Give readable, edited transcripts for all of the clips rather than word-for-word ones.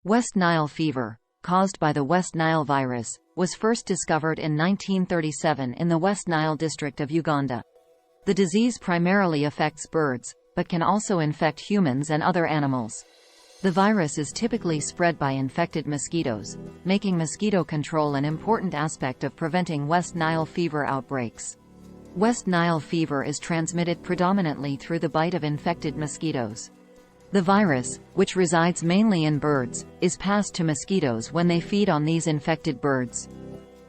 West Nile fever, caused by the West Nile virus, was first discovered in 1937 in the West Nile district of Uganda. The disease primarily affects birds, but can also infect humans and other animals. The virus is typically spread by infected mosquitoes, making mosquito control an important aspect of preventing West Nile fever outbreaks. West Nile fever is transmitted predominantly through the bite of infected mosquitoes. The virus, which resides mainly in birds, is passed to mosquitoes when they feed on these infected birds.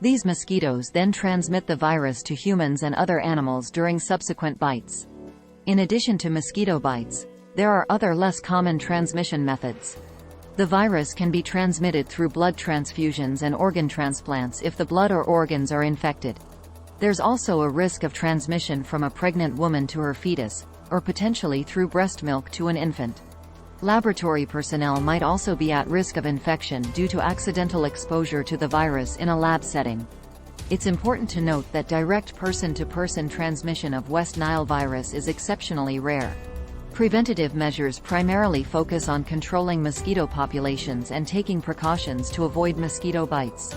These mosquitoes then transmit the virus to humans and other animals during subsequent bites. In addition to mosquito bites, there are other less common transmission methods. The virus can be transmitted through blood transfusions and organ transplants if the blood or organs are infected. There's also a risk of transmission from a pregnant woman to her fetus, or potentially through breast milk to an infant. Laboratory personnel might also be at risk of infection due to accidental exposure to the virus in a lab setting. It's important to note that direct person-to-person transmission of West Nile virus is exceptionally rare. Preventative measures primarily focus on controlling mosquito populations and taking precautions to avoid mosquito bites.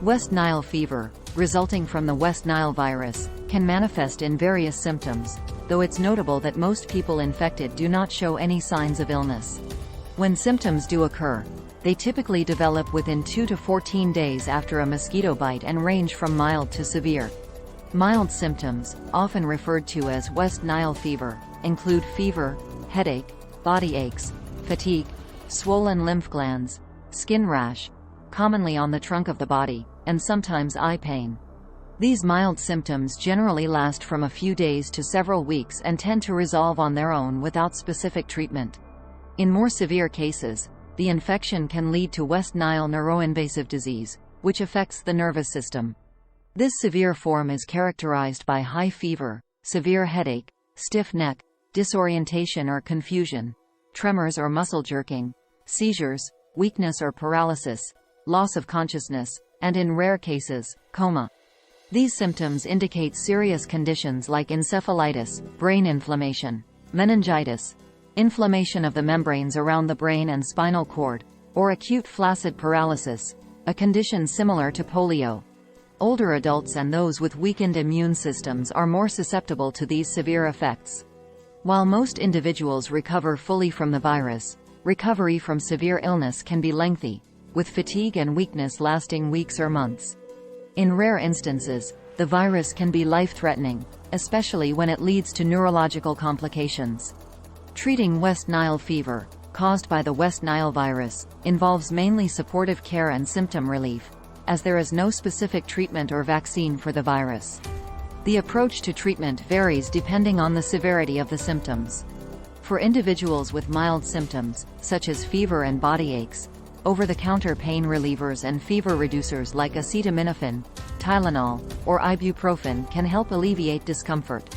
West Nile fever, resulting from the West Nile virus, can manifest in various symptoms, though it's notable that most people infected do not show any signs of illness. When symptoms do occur, they typically develop within 2 to 14 days after a mosquito bite and range from mild to severe. Mild symptoms, often referred to as West Nile fever, include fever, headache, body aches, fatigue, swollen lymph glands, skin rash, commonly on the trunk of the body, and sometimes eye pain. These mild symptoms generally last from a few days to several weeks and tend to resolve on their own without specific treatment. In more severe cases, the infection can lead to West Nile neuroinvasive disease, which affects the nervous system. This severe form is characterized by high fever, severe headache, stiff neck, disorientation or confusion, tremors or muscle jerking, seizures, weakness or paralysis, loss of consciousness, and in rare cases, coma. These symptoms indicate serious conditions like encephalitis, brain inflammation, meningitis, inflammation of the membranes around the brain and spinal cord, or acute flaccid paralysis, a condition similar to polio. Older adults and those with weakened immune systems are more susceptible to these severe effects. While most individuals recover fully from the virus, recovery from severe illness can be lengthy, with fatigue and weakness lasting weeks or months. In rare instances, the virus can be life-threatening, especially when it leads to neurological complications. Treating West Nile fever, caused by the West Nile virus, involves mainly supportive care and symptom relief, as there is no specific treatment or vaccine for the virus. The approach to treatment varies depending on the severity of the symptoms. For individuals with mild symptoms, such as fever and body aches, over-the-counter pain relievers and fever reducers like acetaminophen, Tylenol, or ibuprofen can help alleviate discomfort.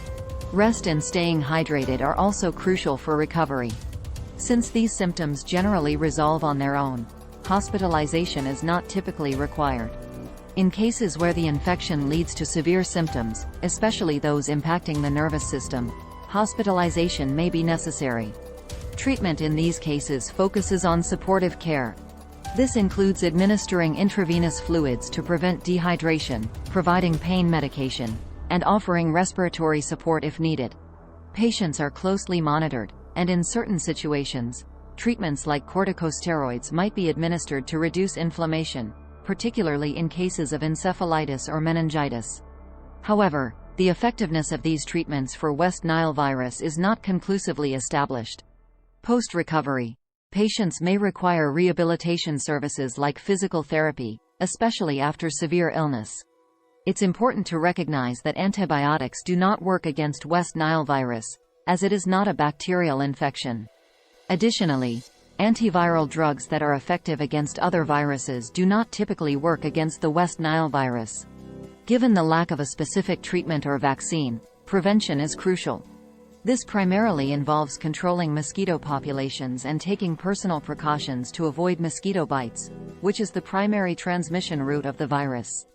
Rest and staying hydrated are also crucial for recovery. Since these symptoms generally resolve on their own, hospitalization is not typically required. In cases where the infection leads to severe symptoms, especially those impacting the nervous system, hospitalization may be necessary. Treatment in these cases focuses on supportive care. This includes administering intravenous fluids to prevent dehydration, providing pain medication, and offering respiratory support if needed. Patients are closely monitored, and in certain situations, treatments like corticosteroids might be administered to reduce inflammation, particularly in cases of encephalitis or meningitis. However, the effectiveness of these treatments for West Nile virus is not conclusively established. Post-recovery, patients may require rehabilitation services like physical therapy, especially after severe illness. It's important to recognize that antibiotics do not work against West Nile virus, as it is not a bacterial infection. Additionally, antiviral drugs that are effective against other viruses do not typically work against the West Nile virus. Given the lack of a specific treatment or vaccine, prevention is crucial. This primarily involves controlling mosquito populations and taking personal precautions to avoid mosquito bites, which is the primary transmission route of the virus.